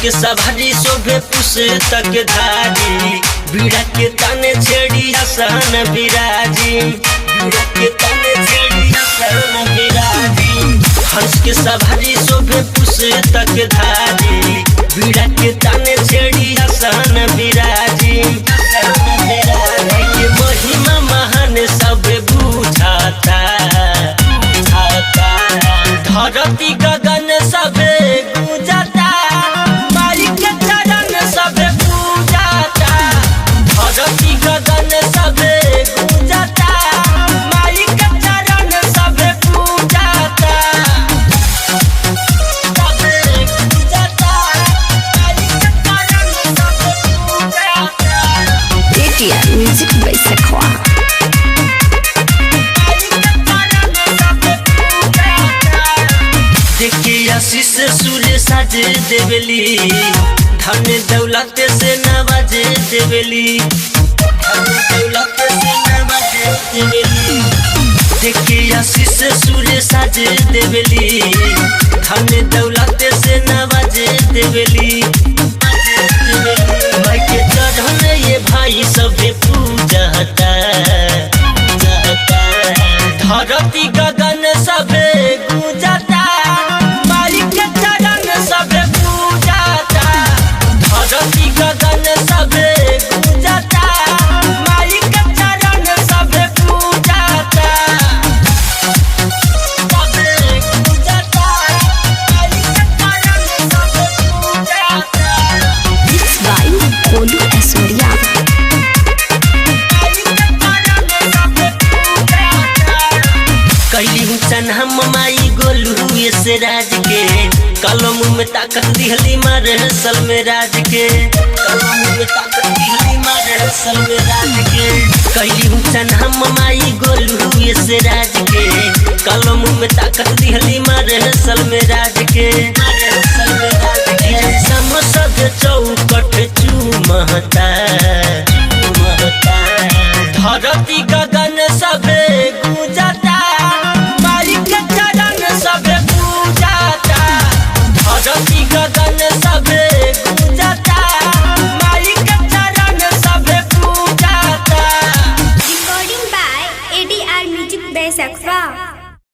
के सवारी शोभे पुस्तक धारी, बीड़ा के ताने छेड़ी आसन विराजी, बीड़ा के ताने छेड़ी आसन विराजी। हंस के सवारी शोभे पुस्तक धारी, बीड़ा के ताने छेड़ी आसन विराजी। के महिमा महान सब बुझाता, धरती गगन सबे गुंजाता, माई के चरण सबे पूजाता। धरती गगन सबे गुंजाता, माई के चरण सबे पूजाता, सबे गुंजाता, माई के चरण सबे पूजाता। ATR Music by Sequoia। देखिए आशीष सूर्य साज देवली, धन दौलत से नवाज देवली, धन दौलत से नवाज देवली। देखिए आशीष सूर्य साज देवली, धन दौलत से नवाज देवली। भाई के चढ़न ये भाई सभे पूजता, धरती गगन सबे गुंजाता, माई के चरण सबे पूजाता। धरती गगन सबे गुंजाता, माई के चरण सबे पूजाता, सबे गुंजाता, माई के चरण सबे पूजाता। Mixed by Kolu Asoria। कैली चन हम माई गोलू से राज के, कलम में ताकत दिहली मारे सल में राज के, कलम में ताकत दिहली मारे सल में राज के। कैली चन हम माई गोलू से राज के, कलम में ताकत दिहली मारे सल में राज के, सल में राज के। समसद चौकट चूमहता, धरती गगन सबे गुंजाता, माई के चरण सबे पूजाता। धरती गगन सबे गुंजाता, माई के चरण सबे पूजाता। Recording by ATR Music by Sequoia।